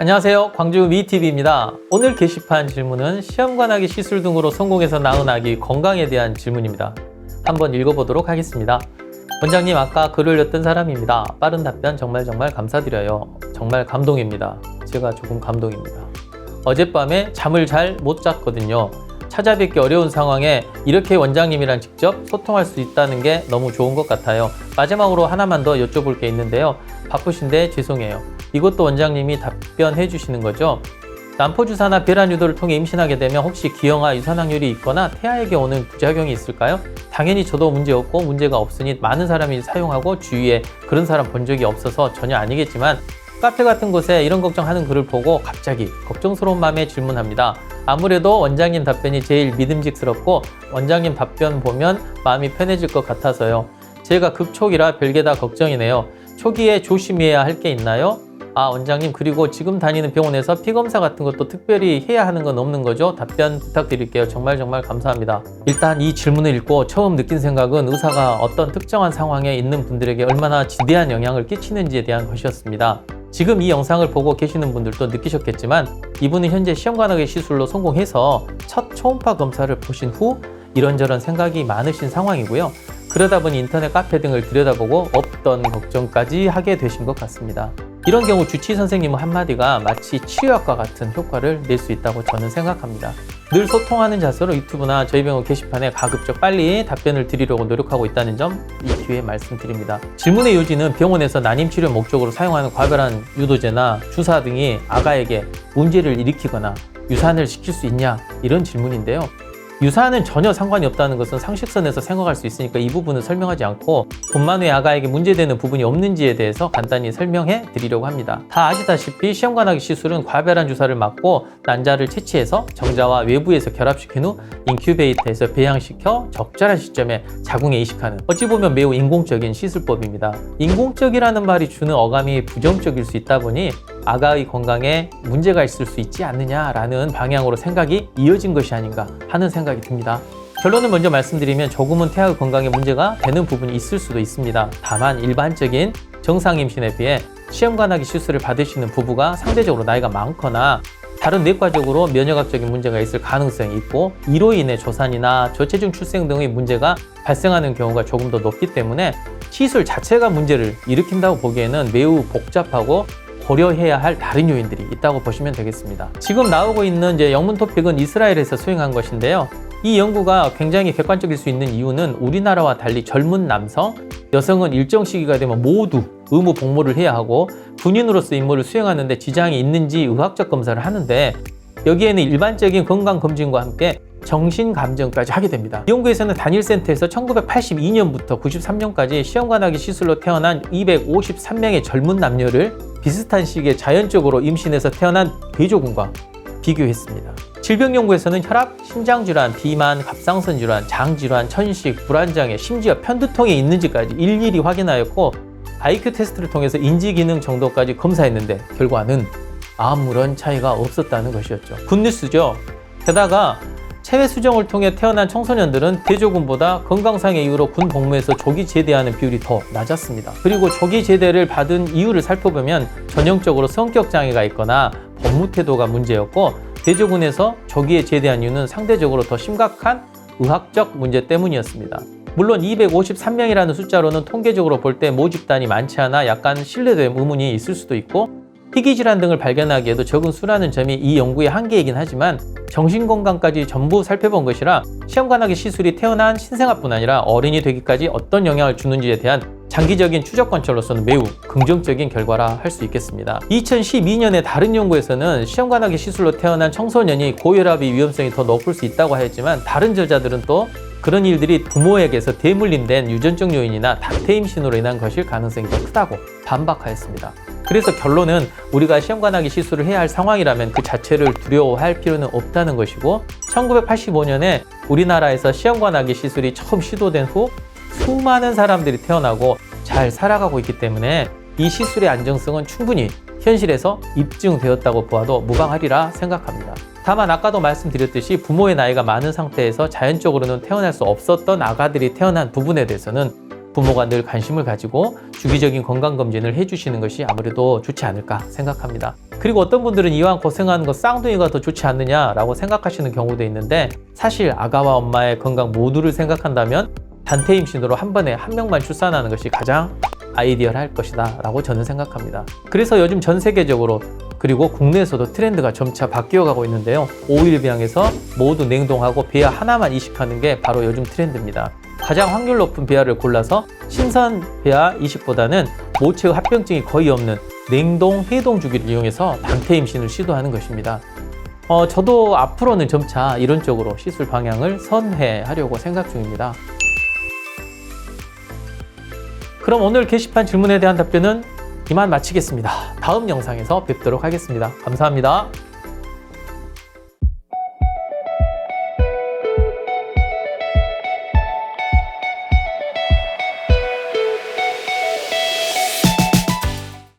안녕하세요. 광주 미TV입니다. 오늘 게시판 질문은 시험관하기 시술 등으로 성공해서 낳은 아기 건강에 대한 질문입니다. 한번 읽어보도록 하겠습니다. 원장님, 아까 글을 올렸던 사람입니다. 빠른 답변 정말 감사드려요. 정말 감동입니다. 제가 조금 감동입니다. 어젯밤에 잠을 잘 못 잤거든요. 찾아뵙기 어려운 상황에 이렇게 원장님이랑 직접 소통할 수 있다는 게 너무 좋은 것 같아요. 마지막으로 하나만 더 여쭤볼 게 있는데요. 바쁘신데 죄송해요. 이것도 원장님이 답변해 주시는 거죠? 난포주사나 배란 유도를 통해 임신하게 되면 혹시 기형아 유산확률이 있거나 태아에게 오는 부작용이 있을까요? 당연히 저도 문제 없고 문제가 없으니 많은 사람이 사용하고 주위에 그런 사람 본 적이 없어서 전혀 아니겠지만 카페 같은 곳에 이런 걱정하는 글을 보고 갑자기 걱정스러운 마음에 질문합니다. 아무래도 원장님 답변이 제일 믿음직스럽고 원장님 답변 보면 마음이 편해질 것 같아서요. 제가 극초기라 별게 다 걱정이네요. 초기에 조심해야 할 게 있나요? 원장님, 그리고 지금 다니는 병원에서 피검사 같은 것도 특별히 해야 하는 건 없는 거죠? 답변 부탁드릴게요. 정말 감사합니다. 일단 이 질문을 읽고 처음 느낀 생각은 의사가 어떤 특정한 상황에 있는 분들에게 얼마나 지대한 영향을 끼치는지에 대한 것이었습니다. 지금 이 영상을 보고 계시는 분들도 느끼셨겠지만 이분은 현재 시험관하기 시술로 성공해서 첫 초음파 검사를 보신 후 이런저런 생각이 많으신 상황이고요. 그러다 보니 인터넷 카페 등을 들여다보고 없던 걱정까지 하게 되신 것 같습니다. 이런 경우 주치의 선생님 한마디가 마치 치료약과 같은 효과를 낼 수 있다고 저는 생각합니다. 늘 소통하는 자세로 유튜브나 저희 병원 게시판에 가급적 빨리 답변을 드리려고 노력하고 있다는 점 이 기회에 말씀드립니다. 질문의 요지는 병원에서 난임치료 목적으로 사용하는 과별한 유도제나 주사 등이 아가에게 문제를 일으키거나 유산을 시킬 수 있냐, 이런 질문인데요. 유산은 전혀 상관이 없다는 것은 상식선에서 생각할 수 있으니까 이 부분은 설명하지 않고 분만 후에 아가에게 문제되는 부분이 없는지에 대해서 간단히 설명해 드리려고 합니다. 다 아시다시피 시험관하기 시술은 과별한 주사를 맞고 난자를 채취해서 정자와 외부에서 결합시킨 후 인큐베이터에서 배양시켜 적절한 시점에 자궁에 이식하는, 어찌 보면 매우 인공적인 시술법입니다. 인공적이라는 말이 주는 어감이 부정적일 수 있다 보니 아가의 건강에 문제가 있을 수 있지 않느냐라는 방향으로 생각이 이어진 것이 아닌가 하는 생각이 듭니다. 결론을 먼저 말씀드리면 조금은 태아의 건강에 문제가 되는 부분이 있을 수도 있습니다. 다만 일반적인 정상 임신에 비해 시험관하기 시술을 받으시는 부부가 상대적으로 나이가 많거나 다른 내과적으로 면역학적인 문제가 있을 가능성이 있고 이로 인해 조산이나 저체중 출생 등의 문제가 발생하는 경우가 조금 더 높기 때문에 시술 자체가 문제를 일으킨다고 보기에는 매우 복잡하고 고려해야 할 다른 요인들이 있다고 보시면 되겠습니다. 지금 나오고 있는 영문 토픽은 이스라엘에서 수행한 것인데요. 이 연구가 굉장히 객관적일 수 있는 이유는 우리나라와 달리 젊은 남성, 여성은 일정 시기가 되면 모두 의무 복무를 해야 하고 군인으로서 임무를 수행하는데 지장이 있는지 의학적 검사를 하는데 여기에는 일반적인 건강검진과 함께 정신감정까지 하게 됩니다. 이 연구에서는 단일센터에서 1982년부터 93년까지 시험관하기 시술로 태어난 253명의 젊은 남녀를 비슷한 시기에 자연적으로 임신해서 태어난 대조군과 비교했습니다. 질병연구에서는 혈압, 심장질환, 비만, 갑상선 질환, 장질환, 천식, 불안장애, 심지어 편두통이 있는지까지 일일이 확인하였고 IQ 테스트를 통해서 인지기능 정도까지 검사했는데 결과는 아무런 차이가 없었다는 것이었죠. 굿뉴스죠. 게다가 체외 수정을 통해 태어난 청소년들은 대조군보다 건강상의 이유로 군 복무에서 조기 제대하는 비율이 더 낮았습니다. 그리고 조기 제대를 받은 이유를 살펴보면 전형적으로 성격 장애가 있거나 법무 태도가 문제였고 대조군에서 조기에 제대한 이유는 상대적으로 더 심각한 의학적 문제 때문이었습니다. 물론 253명이라는 숫자로는 통계적으로 볼 때 모집단이 많지 않아 약간 신뢰도에 의문이 있을 수도 있고 희귀질환 등을 발견하기에도 적은 수라는 점이 이 연구의 한계이긴 하지만 정신건강까지 전부 살펴본 것이라 시험관하기 시술이 태어난 신생아뿐 아니라 어른이 되기까지 어떤 영향을 주는지에 대한 장기적인 추적 관찰로서는 매우 긍정적인 결과라 할 수 있겠습니다. 2012년에 다른 연구에서는 시험관하기 시술로 태어난 청소년이 고혈압의 위험성이 더 높을 수 있다고 하였지만 다른 저자들은 또 그런 일들이 부모에게서 대물림된 유전적 요인이나 다태임신으로 인한 것일 가능성이 더 크다고 반박하였습니다. 그래서 결론은 우리가 시험관하기 시술을 해야 할 상황이라면 그 자체를 두려워할 필요는 없다는 것이고 1985년에 우리나라에서 시험관하기 시술이 처음 시도된 후 수많은 사람들이 태어나고 잘 살아가고 있기 때문에 이 시술의 안정성은 충분히 현실에서 입증되었다고 보아도 무방하리라 생각합니다. 다만 아까도 말씀드렸듯이 부모의 나이가 많은 상태에서 자연적으로는 태어날 수 없었던 아가들이 태어난 부분에 대해서는 부모가 늘 관심을 가지고 주기적인 건강검진을 해주시는 것이 아무래도 좋지 않을까 생각합니다. 그리고 어떤 분들은 이왕 고생하는 거 쌍둥이가 더 좋지 않느냐라고 생각하시는 경우도 있는데, 사실 아가와 엄마의 건강 모두를 생각한다면 단태 임신으로 한 번에 한 명만 출산하는 것이 가장 아이디얼할 것이다 라고 저는 생각합니다. 그래서 요즘 전 세계적으로 그리고 국내에서도 트렌드가 점차 바뀌어가고 있는데요. 5일 배양에서 모두 냉동하고 배아 하나만 이식하는 게 바로 요즘 트렌드입니다. 가장 확률 높은 배아를 골라서 신선 배아 이식보다는 모체의 합병증이 거의 없는 냉동 해동 주기를 이용해서 단태 임신을 시도하는 것입니다. 저도 앞으로는 점차 이런 쪽으로 시술 방향을 선회하려고 생각 중입니다. 그럼 오늘 게시판 질문에 대한 답변은 이만 마치겠습니다. 다음 영상에서 뵙도록 하겠습니다. 감사합니다.